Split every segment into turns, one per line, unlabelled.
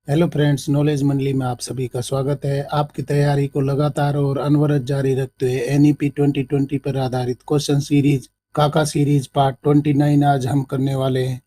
Hello friends, knowledge मंडली में आप सभी का स्वागत है। आपकी तैयारी को लगातार और अनवरत जारी रखते हुए एनईपी 2020 पर आधारित क्वेश्चन सीरीज काका सीरीज पार्ट 29 आज हम करने वाले हैं।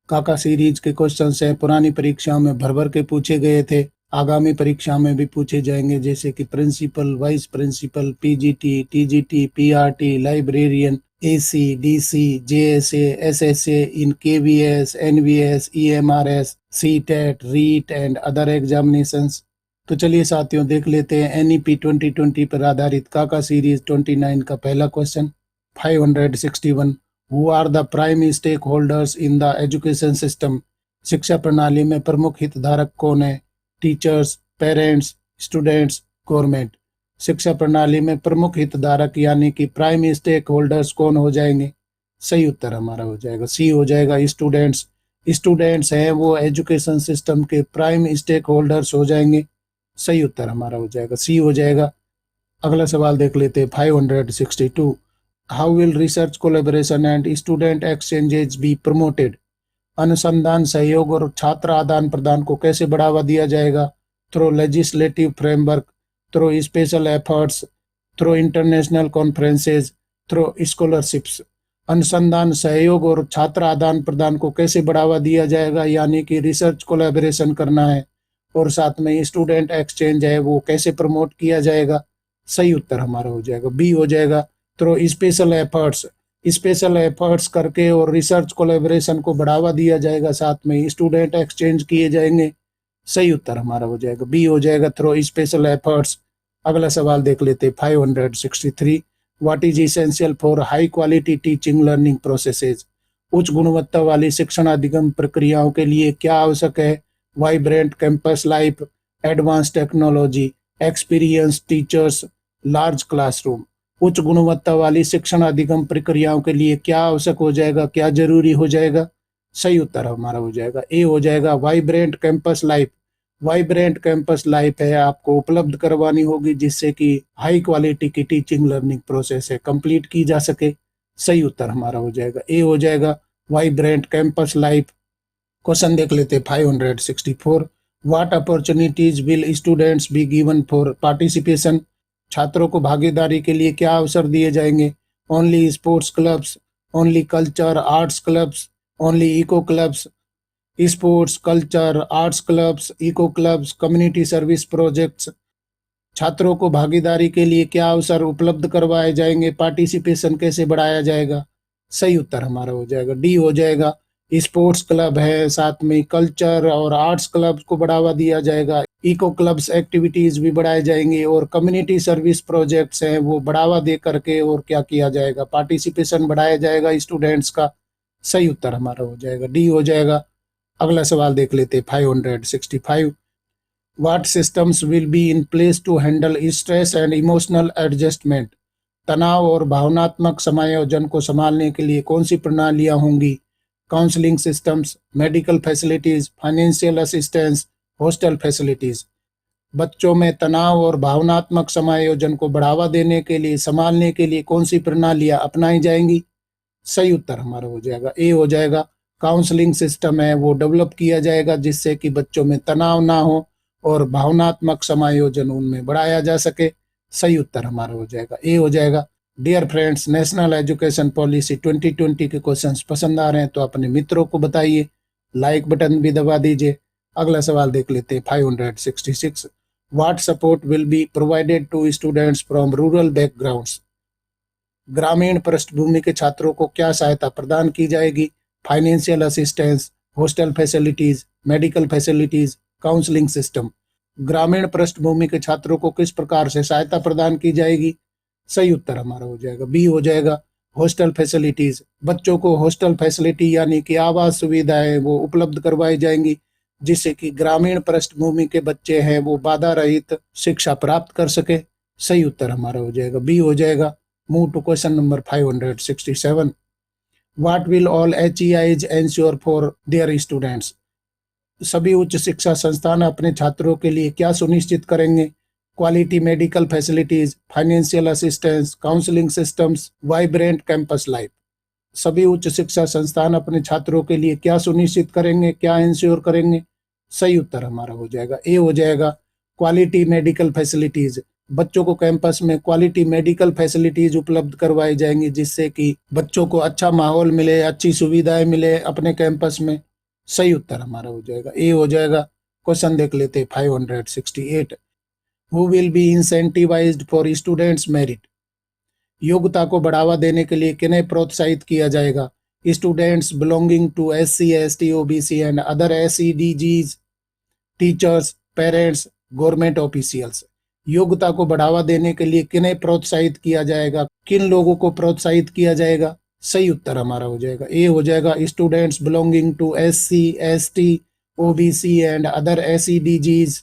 काका सीरीज के क्वेश्चंस हैं, पुरानी परीक्षाओं में भर भर के पूछे गए थे, आगामी परीक्षा में भी पूछे जाएंगे, जैसे कि principal, vice principal, PGT, TGT, PRT, librarian, AC, DC, JSA, SSA in KVS, NVS, EMRS, CTET, REET and other examinations. तो चलिए साथियों, देख लेते हैं एनईपी 2020 पर आधारित काका सीरीज 29 का पहला question. 561 who are the prime stakeholders in the education system. शिक्षा प्रणाली में प्रमुख हितधारक कौन है? Teachers, parents, students, government. शिक्षा प्रणाली में प्रमुख हितधारक यानी कि प्राइम स्टेक होल्डर्स कौन हो जाएंगे? सही उत्तर हमारा हो जाएगा सी हो जाएगा, स्टूडेंट्स। स्टूडेंट्स हैं वो एजुकेशन सिस्टम के प्राइम स्टेक होल्डर्स हो जाएंगे। सही उत्तर हमारा हो जाएगा सी हो जाएगा। अगला सवाल देख लेते हैं। 562 how will research collaboration and student exchanges be promoted. अनुसंधान सहयोग और छात्र आदान प्रदान को कैसे बढ़ावा दिया जाएगा? Through legislative framework, through special efforts, through international conferences, through scholarships. अनुसंधान सहयोग और छात्र आदान प्रदान को कैसे बढ़ावा दिया जाएगा, यानी कि रिसर्च कोलैबोरेशन करना है, और साथ में स्टूडेंट एक्सचेंज है वो कैसे प्रमोट किया जाएगा? सही उत्तर हमारा हो जाएगा बी हो जाएगा, through special efforts. Special efforts करके और रिसर्च कोलैबोरेशन को बढ़ावा दिया जाएगा, साथ में स्टूडेंट एक्सचेंज किए जाएंगे। सही उत्तर हमारा हो जाएगा बी हो जाएगा, थ्रू स्पेशल एफर्ट्स। अगला सवाल देख लेते 563 what is essential for high quality teaching learning processes. उच्च गुणवत्ता वाली शिक्षण अधिगम प्रक्रियाओं के लिए क्या आवश्यक है? Vibrant campus life, advance technology, experience teachers, large classroom. उच्च गुणवत्ता वाली शिक्षण अधिगम प्रक्रियाओं के लिए क्या आवश्यक हो जाएगा, क्या जरूरी हो जाएगा? सही उत्तर हमारा हो जाएगा ए हो जाएगा, vibrant campus life. Vibrant campus life है आपको उपलब्ध करवानी होगी, जिससे कि हाई क्वालिटी की टीचिंग लर्निंग प्रोसेस है कंप्लीट की जा सके। सही उत्तर हमारा हो जाएगा ए हो जाएगा, वाइब्रेंट कैंपस लाइफ। क्वेश्चन देख लेते 564 what opportunities will students be given for participation. छात्रों को भागीदारी के लिए क्या अवसर दिए जाएंगे? Only sports clubs, only culture arts clubs, only eco clubs. Sports, culture, arts clubs, eco clubs, community service projects. छात्रों को भागीदारी के लिए क्या अवसर उपलब्ध करवाए जाएंगे? पार्टिसिपेशन कैसे बढ़ाया जाएगा? सही उत्तर हमारा हो जाएगा डी हो जाएगा, स्पोर्ट्स क्लब है, साथ में कल्चर और आर्ट्स क्लब को बढ़ावा दिया जाएगा, इको क्लब्स एक्टिविटीज भी बढ़ाए जाएंगे, और कम्युनिटी सर्विस प्रोजेक्ट्स हैं वो बढ़ावा दे करके और क्या किया जाएगा? पार्टिसिपेशन बढ़ाया जाएगा स्टूडेंट्स का। सही उत्तर हमारा हो जाएगा डी हो जाएगा। अगला सवाल देख लेते 565 what systems will be in place to handle stress and emotional adjustment. तनाव और भावनात्मक समायोजन को संभालने के लिए कौन सी प्रणालियां होंगी? Counselling systems, medical facilities, financial assistance, hostel facilities. बच्चों में तनाव और भावनात्मक समायोजन को बढ़ावा देने के लिए, संभालने के लिए कौन सी प्रणालियां अपनाई जाएंगी? सही उत्तर हमारा हो जाएगा ए हो जाएगा, काउंसलिंग सिस्टम है वो डेवलप किया जाएगा, जिससे कि बच्चों में तनाव ना हो और भावनात्मक समायोजन उनमें बढ़ाया जा सके। सही उत्तर हमारा हो जाएगा ए हो जाएगा। Dear friends, national education policy 2020 के क्वेश्चंस पसंद आ रहे हैं तो अपने मित्रों को बताइए, लाइक बटन भी दबा दीजिए। अगला सवाल देख लेते हैं 566 what support will be provided to students from rural backgrounds. ग्रामीण पृष्ठभूमि के छात्रों को क्या सहायता प्रदान की जाएगी? Financial assistance, hostel facilities, medical facilities, counselling system. ग्रामीण पृष्ठभूमि के छात्रों को किस प्रकार से सहायता प्रदान की जाएगी? सही उत्तर हमारा हो जाएगा बी हो जाएगा, हॉस्टल फैसिलिटीज। बच्चों को हॉस्टल फैसिलिटी यानी कि आवास सुविधाएं वो उपलब्ध करवाई जाएंगी, जिससे कि ग्रामीण पृष्ठभूमि के बच्चे हैं वो बाधा रहित शिक्षा प्राप्त कर सके। सही उत्तर हमारा हो जाएगा बी हो जाएगा। Move to question number 567. What will all HEIs ensure for their students? सभी उच्च शिक्षा संस्थान अपने छात्रों के लिए क्या सुनिश्चित करेंगे? Quality medical facilities, financial assistance, counselling systems, vibrant campus life. सभी उच्च शिक्षा संस्थान अपने छात्रों के लिए क्या सुनिश्चित करेंगे, क्या इंश्योर करेंगे? सही उत्तर हमारा हो जाएगा ए हो जाएगा क्वालिटी मेडिकल फैसिलिटीज। बच्चों को कैंपस में क्वालिटी मेडिकल फैसिलिटीज उपलब्ध करवाई जाएंगी जिससे कि बच्चों को अच्छा माहौल मिले, अच्छी सुविधाएं मिले अपने कैंपस में। सही उत्तर हमारा हो जाएगा ए हो जाएगा। क्वेश्चन देख लेते 568। Who will be incentivised for students merit. योग्यता को बढ़ावा देने के लिए किन्हें प्रोत्साहित किया जाएगा? Students belonging to SC ST OBC and other SEDGs, teachers, parents, government officials. योग्यता को बढ़ावा देने के लिए किन्हें प्रोत्साहित किया जाएगा? किन लोगों को प्रोत्साहित किया जाएगा? सही उत्तर हमारा हो जाएगा ए हो जाएगा students belonging to SC ST OBC and other SEDGs।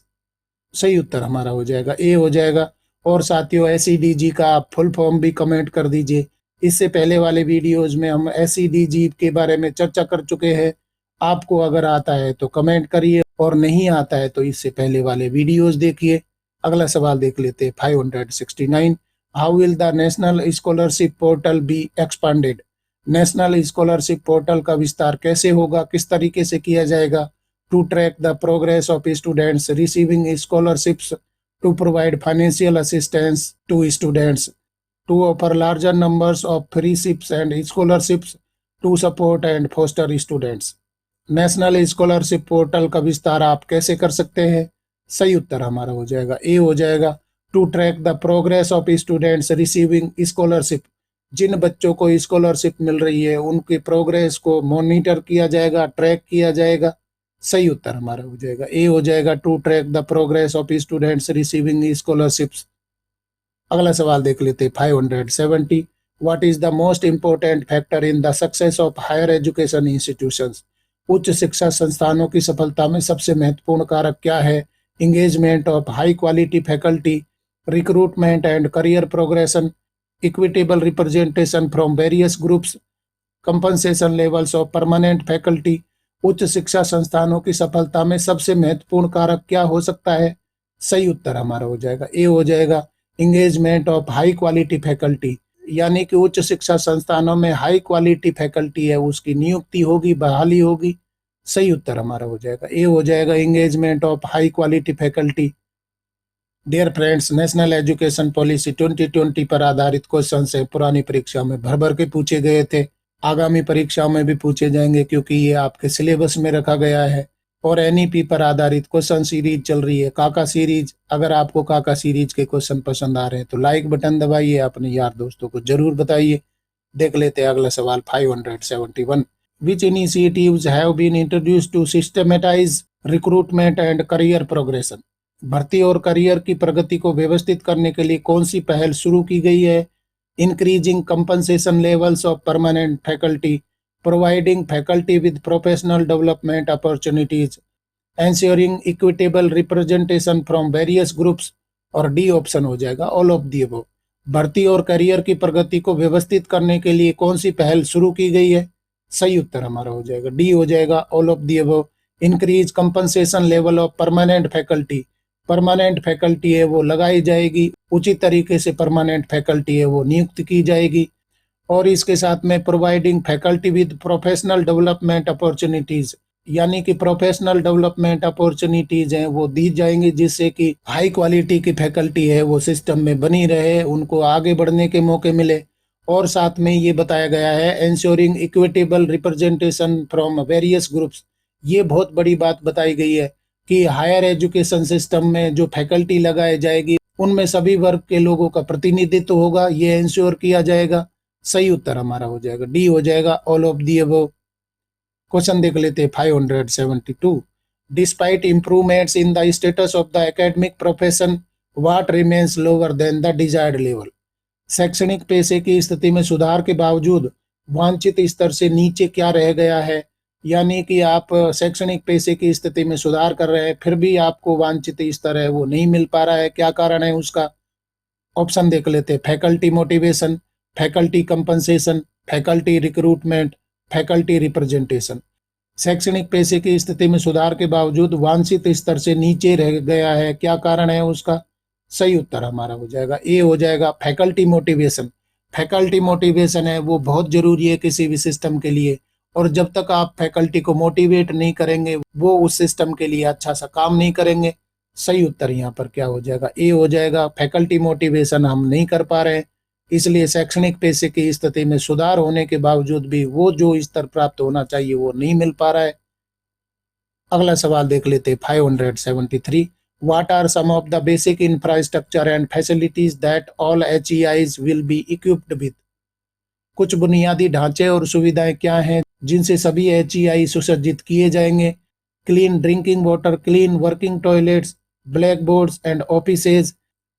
सही उत्तर हमारा हो जाएगा ए हो जाएगा। और साथियों SEDG का आप फुल फॉर्म भी कमेंट कर दीजिए। इससे पहले वाले वीडियोज में हम SEDG के बारे में चर्चा कर चुके हैं। आपको अगर आता है तो कमेंट करिए और नहीं आता है तो इससे पहले वाले वीडियोज देखिए। अगला सवाल देख लेते हैं 569। How will the national scholarship portal be expanded. National scholarship portal का विस्तार कैसे होगा, किस तरीके से किया जाएगा? To track the progress of students receiving scholarships, to provide financial assistance to students, to offer larger numbers of free ships and scholarships, to support and foster students। National scholarship portal का विस्तार आप कैसे कर सकते हैं? सही उत्तर हमारा हो जाएगा ए हो जाएगा to track the progress of students receiving scholarship. जिन बच्चों को स्कॉलरशिप मिल रही है उनकी प्रोग्रेस को मॉनिटर किया जाएगा, ट्रैक किया जाएगा। सही उत्तर हमारा हो जाएगा ए हो जाएगा to track the progress of students receiving scholarships. अगला सवाल देख लेते 570। What is the most important factor in the success of higher education institutions. उच्च शिक्षा संस्थानों की सफलता में सबसे महत्वपूर्ण कारक क्या है? Engagement of high quality faculty, recruitment and career progression, equitable representation from various groups, compensation levels of permanent faculty. उच्च शिक्षा संस्थानों की सफलता में सबसे महत्वपूर्ण कारक क्या हो सकता है? सही उत्तर हमारा हो जाएगा ए हो जाएगा engagement of high quality faculty. यानी कि उच्च शिक्षा संस्थानों में हाई क्वालिटी फैकल्टी है उसकी नियुक्ति होगी, बहाली होगी। सही उत्तर हमारा हो जाएगा ए हो जाएगा engagement of high quality faculty. Dear friends, national education policy 2020 पर आधारित क्वेश्चन से पुरानी परीक्षा में भर भर के पूछे गए थे, आगामी परीक्षाओं में भी पूछे जाएंगे क्योंकि ये आपके सिलेबस में रखा गया है। और NEP पर आधारित क्वेश्चन सीरीज चल रही है, काका सीरीज। अगर आपको काका सीरीज के क्वेश्चन पसंद आ रहे हैं तो लाइक बटन दबाइए, अपने यार दोस्तों को जरूर बताइए। देख लेते हैं अगला सवाल 571। Which initiatives have been introduced to systematize recruitment and career progression. भर्ती और करियर की प्रगति को व्यवस्थित करने के लिए कौन सी पहल शुरू की गई है? Increasing compensation levels of permanent faculty, providing faculty with professional development opportunities, ensuring equitable representation from various groups, और डी ऑप्शन हो जाएगा ऑल ऑफ दी अबव। भर्ती और करियर की प्रगति को व्यवस्थित करने के लिए कौन सी पहल शुरू की गई है? सही उत्तर हमारा हो जाएगा डी हो जाएगा all of the above. Increase compensation level of permanent faculty. Permanent faculty है वो लगाई जाएगी, उचित तरीके से परमानेंट फैकल्टी है वो नियुक्त की जाएगी। और इसके साथ में providing faculty with professional development opportunities, यानी कि प्रोफेशनल डेवलपमेंट अपॉर्चुनिटीज हैं वो दी जाएंगी जिससे कि हाई क्वालिटी की फैकल्टी है वो सिस्टम में बनी रहे, उनको आगे बढ़ने के मौके मिले। और साथ में ये बताया गया है ensuring equitable representation from various groups. ये बहुत बड़ी बात बताई गई है कि हायर एजुकेशन सिस्टम में जो फैकल्टी लगाई जाएगी उनमें सभी वर्ग के लोगों का प्रतिनिधित्व होगा, ये इंश्योर किया जाएगा। सही उत्तर हमारा हो जाएगा डी हो जाएगा all of the above. Question देख लेते हैं 572। Despite improvements in the status of the academic profession, what remains lower than the desired level. शैक्षणिक पेशे की स्थिति में सुधार के बावजूद वांछित स्तर से नीचे क्या रह गया है? यानी कि आप शैक्षणिक पेशे की स्थिति में सुधार कर रहे हैं फिर भी आपको वांछित स्तर है वो नहीं मिल पा रहा है, क्या कारण है उसका? ऑप्शन देख लेते हैं faculty motivation, faculty compensation, faculty recruitment, faculty representation. शैक्षणिक पेशे की स्थिति में सुधार के बावजूद वांछित स्तर से नीचे रह गया है, क्या कारण है उसका? सही उत्तर हमारा हो जाएगा ए हो जाएगा फैकल्टी मोटिवेशन। फैकल्टी मोटिवेशन है वो बहुत जरूरी है किसी भी सिस्टम के लिए, और जब तक आप फैकल्टी को मोटिवेट नहीं करेंगे वो उस सिस्टम के लिए अच्छा सा काम नहीं करेंगे। सही उत्तर यहाँ पर क्या हो जाएगा? ए हो जाएगा। फैकल्टी मोटिवेशन हम नहीं कर पा रहे हैं, इसलिए शैक्षणिक पेशे की स्थिति में सुधार होने के बावजूद भी वो जो स्तर प्राप्त होना चाहिए वो नहीं मिल पा रहा है। अगला सवाल देख लेते हैं 573। What are some of the basic infrastructure and facilities that all HEIs will be equipped with? कुछ बुनियादी ढांचे और सुविधाएं क्या हैं जिनसे सभी HEI सुसज्जित किए जाएंगे? Clean drinking water, clean working toilets, blackboards and offices,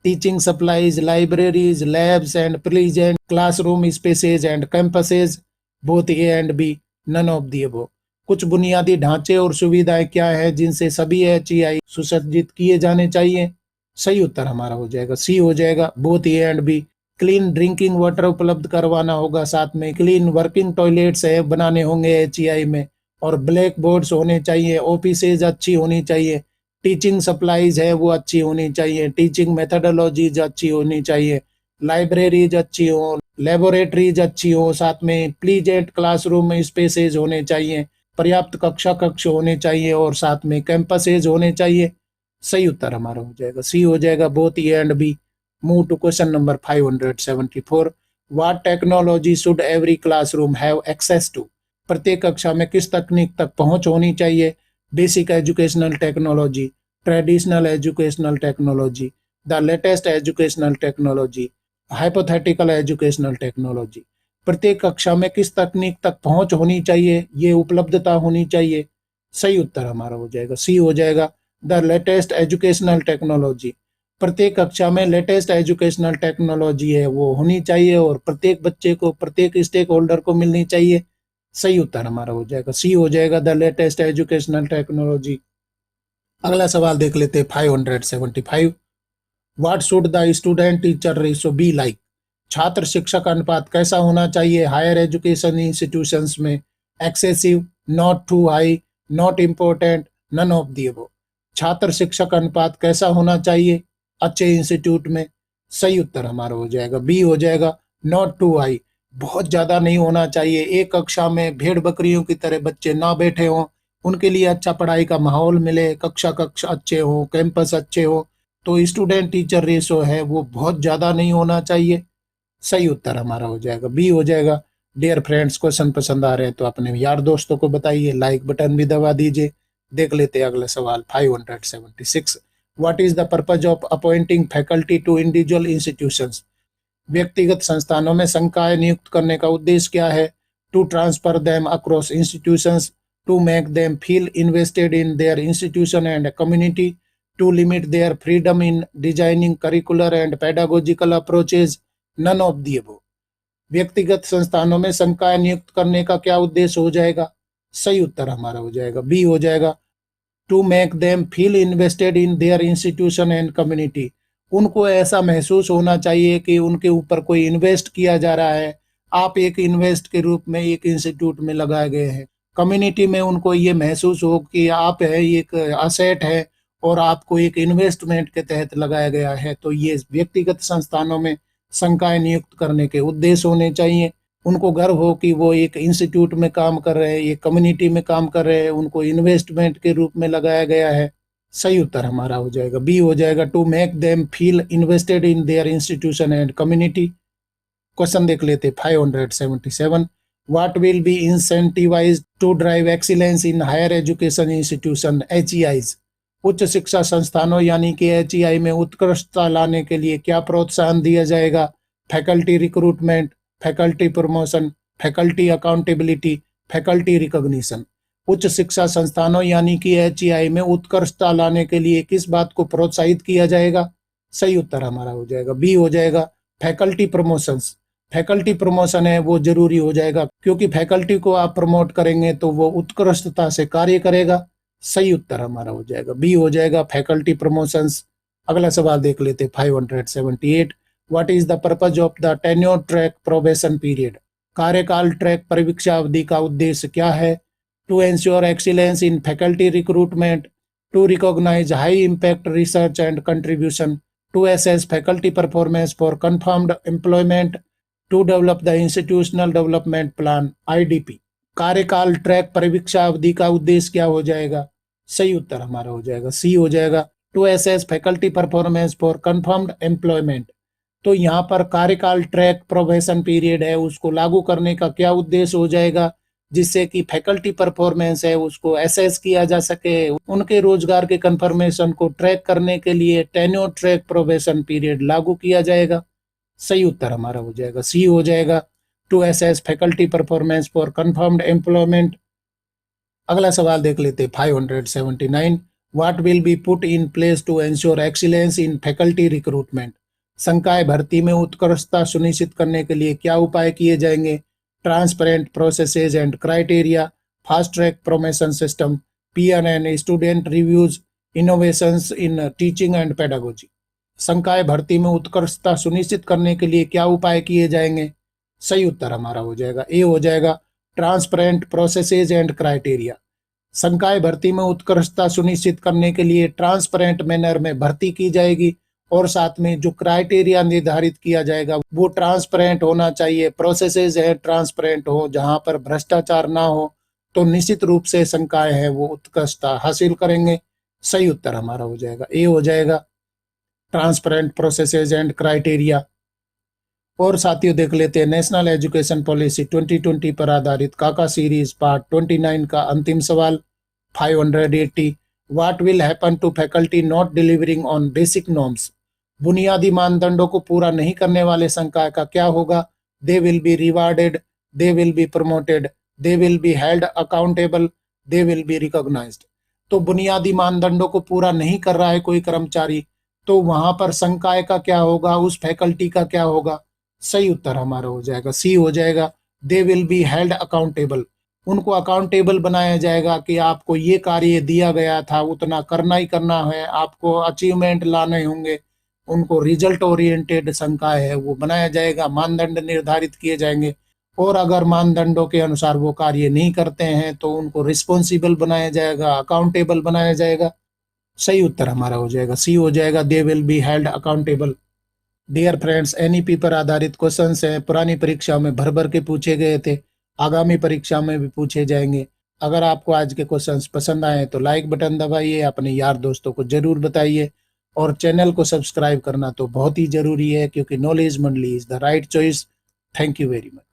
teaching supplies, libraries, labs and pleasant classroom spaces and campuses, both A and B, none of the above. कुछ बुनियादी ढांचे और सुविधाएं क्या है जिनसे सभी HEI सुसज्जित किए जाने चाहिए? सही उत्तर हमारा हो जाएगा सी हो जाएगा, both A and B. Clean drinking water उपलब्ध करवाना होगा, साथ में क्लीन वर्किंग टॉयलेट्स है बनाने होंगे HEI में, और ब्लैक बोर्ड्स होने चाहिए, ऑफिसेज अच्छी होनी चाहिए, टीचिंग सप्लाईज है वो अच्छी होनी चाहिए, टीचिंग मेथडोलॉजीज अच्छी होनी चाहिए, लाइब्रेरीज अच्छी हो, लेबोरेटरीज अच्छी हो, साथ में प्लीजेंट क्लासरूम स्पेसेज होने चाहिए, पर्याप्त कक्ष होने चाहिए, और साथ में कैंपसेज होने चाहिए। सही उत्तर हमारा हो जाएगा सी हो जाएगा, both A and B. Move to question number 574। What technology should every classroom have access to? प्रत्येक कक्षा में किस तकनीक तक पहुंच होनी चाहिए? Basic educational technology, traditional educational technology, the latest educational technology, hypothetical educational technology. प्रत्येक कक्षा में किस तकनीक तक पहुंच होनी चाहिए, ये उपलब्धता होनी चाहिए। सही उत्तर हमारा हो जाएगा सी हो जाएगा, द लेटेस्ट एजुकेशनल टेक्नोलॉजी। प्रत्येक कक्षा में लेटेस्ट एजुकेशनल टेक्नोलॉजी है वो होनी चाहिए और प्रत्येक बच्चे को, प्रत्येक स्टेक होल्डर को मिलनी चाहिए। सही उत्तर हमारा हो जाएगा सी हो जाएगा, द लेटेस्ट एजुकेशनल टेक्नोलॉजी। अगला सवाल देख लेते हैं 575। What should the student teacher ratio be like? छात्र शिक्षक अनुपात कैसा होना चाहिए हायर एजुकेशन इंस्टीट्यूशंस में? Excessive, not too high, not important, none of the above. छात्र शिक्षक अनुपात कैसा होना चाहिए अच्छे इंस्टीट्यूट में? सही उत्तर हमारा हो जाएगा बी हो जाएगा, नॉट टू हाई। बहुत ज्यादा नहीं होना चाहिए, एक कक्षा में भेड़ बकरियों की तरह बच्चे ना बैठे हों, उनके लिए अच्छा पढ़ाई का माहौल मिले, कक्षा अच्छे हो, कैंपस अच्छे हो, तो स्टूडेंट टीचर रेशो है वो बहुत ज्यादा नहीं होना चाहिए। सही उत्तर हमारा हो जाएगा बी हो जाएगा। डियर फ्रेंड्स, क्वेश्चन पसंद आ रहे हैं तो अपने यार दोस्तों को बताइए, लाइक बटन भी दबा दीजिए। देख लेते हैं अगला सवाल 576। What is the purpose of appointing faculty to individual institutions? व्यक्तिगत संस्थानों में संकाय नियुक्त करने का उद्देश्य क्या है? To transfer them across institutions, to make them feel invested in their institution and community, to limit their freedom in designing curricular and pedagogical approaches, none of the above. व्यक्तिगत संस्थानों में संकाय नियुक्त करने का क्या उद्देश्य हो जाएगा? सही उत्तर हमारा हो जाएगा बी हो जाएगा, to make them feel invested in their institution and community. उनको ऐसा महसूस होना चाहिए कि उनके ऊपर कोई इन्वेस्ट किया जा रहा है, आप एक इन्वेस्ट के रूप में एक इंस्टीट्यूट में लगाए गए हैं। कम्युनिटी में उनको ये महसूस हो कि आप है एक असेट है और आपको एक इन्वेस्टमेंट के तहत लगाया गया है। तो ये व्यक्तिगत संस्थानों में संकाय नियुक्त करने के उद्देश्य होने चाहिए। उनको गर्व हो कि वो एक इंस्टीट्यूट में काम कर रहे हैं, एक कम्युनिटी में काम कर रहे हैं, उनको इन्वेस्टमेंट के रूप में लगाया गया है। सही उत्तर हमारा हो जाएगा बी हो जाएगा, to make them feel invested in their institution and community. Question देख लेते 577। What will be incentivized to drive excellence in higher education institution HEIs? उच्च शिक्षा संस्थानों यानी कि HEI में उत्कृष्टता लाने के लिए क्या प्रोत्साहन दिया जाएगा? Faculty recruitment, faculty promotion, faculty accountability, faculty recognition. उच्च शिक्षा संस्थानों यानी कि HEI में उत्कृष्टता लाने के लिए किस बात को प्रोत्साहित किया जाएगा? सही उत्तर हमारा हो जाएगा बी हो जाएगा, फैकल्टी प्रमोशंस। फैकल्टी प्रमोशन है वो जरूरी हो जाएगा क्योंकि फैकल्टी को आप प्रमोट करेंगे तो वो उत्कृष्टता से कार्य करेगा। सही उत्तर हमारा हो जाएगा बी हो जाएगा, फैकल्टी प्रमोशंस। अगला सवाल देख लेते 578। What is the purpose of the tenure track probation period? कार्यकाल ट्रैक परिवीक्षा अवधि का उद्देश्य क्या है? To ensure excellence in faculty recruitment, to recognize high impact research and contribution, to assess faculty performance for confirmed employment, to develop the institutional development plan IDP। कार्यकाल track परीक्षा अवधि का उद्देश्य क्या हो जाएगा? सही उत्तर हमारा हो जाएगा सी हो जाएगा, to assess faculty performance for confirmed employment. तो यहाँ पर कार्यकाल ट्रैक प्रोबेशन पीरियड है, उसको लागू करने का क्या उद्देश्य हो जाएगा? जिससे कि फैकल्टी परफॉर्मेंस है उसको असेस किया जा सके, उनके रोजगार के कंफर्मेशन को ट्रैक करने के लिए टेन्योर ट्रैक प्रोबेशन पीरियड लागू किया जाएगा। सही उत्तर हमारा हो जाएगा सी हो जाएगा, to assess faculty performance for confirmed employment. अगला सवाल देख लेते 579। What will be put in place to ensure excellence in faculty recruitment? संकाय भर्ती में उत्कृष्टता सुनिश्चित करने के लिए क्या उपाय किए जाएंगे? Transparent processes and criteria, fast track promotion system, PN student reviews, innovations in teaching and pedagogy. संकाय भर्ती में उत्कृष्टता सुनिश्चित करने के लिए क्या उपाय किए जाएंगे? सही उत्तर हमारा हो जाएगा ए हो जाएगा, ट्रांसपेरेंट प्रोसेसेस एंड क्राइटेरिया। संकाय भर्ती में उत्कृष्टता सुनिश्चित करने के लिए ट्रांसपेरेंट मैनर में भर्ती की जाएगी और साथ में जो क्राइटेरिया निर्धारित किया जाएगा वो ट्रांसपेरेंट होना चाहिए, प्रोसेसेस है ट्रांसपेरेंट हो, जहां पर भ्रष्टाचार ना हो, तो निश्चित रूप से संकाय है वो उत्कृष्टता हासिल करेंगे। सही उत्तर हमारा हो जाएगा ए हो जाएगा, ट्रांसपेरेंट प्रोसेसेस एंड क्राइटेरिया। और साथियों देख लेते हैं नेशनल एजुकेशन पॉलिसी 2020 पर आधारित काका सीरीज पार्ट 29 का अंतिम सवाल 580। What will happen to faculty not delivering on basic norms? बुनियादी मानदंडों को पूरा नहीं करने वाले संकाय का क्या होगा? They will be rewarded, they will be promoted, they will be held accountable, they will be recognized. तो बुनियादी मानदंडों को पूरा नहीं कर रहा है कोई कर्मचारी, तो वहां पर संकाय का क्या होगा, उस फैकल्टी का क्या होगा? सही उत्तर हमारा हो जाएगा सी हो जाएगा, they will be held accountable. उनको अकाउंटेबल बनाया जाएगा कि आपको ये कार्य दिया गया था उतना करना ही करना है, आपको अचीवमेंट लाने होंगे, उनको रिजल्ट ओरिएंटेड संकाय है वो बनाया जाएगा, मानदंड निर्धारित किए जाएंगे और अगर मानदंडों के अनुसार वो कार्य नहीं करते हैं तो उनको रिस्पॉन्सिबल बनाया जाएगा, अकाउंटेबल बनाया जाएगा। सही उत्तर हमारा हो जाएगा सी हो जाएगा, they will be held accountable. Dear friends, NEP पर आधारित क्वेश्चंस हैं, पुरानी परीक्षा में भर भर के पूछे गए थे, आगामी परीक्षा में भी पूछे जाएंगे। अगर आपको आज के क्वेश्चंस पसंद आए तो लाइक बटन दबाइए, अपने यार दोस्तों को जरूर बताइए और चैनल को सब्सक्राइब करना तो बहुत ही जरूरी है क्योंकि नॉलेज मंडली is the right choice. Thank you very much.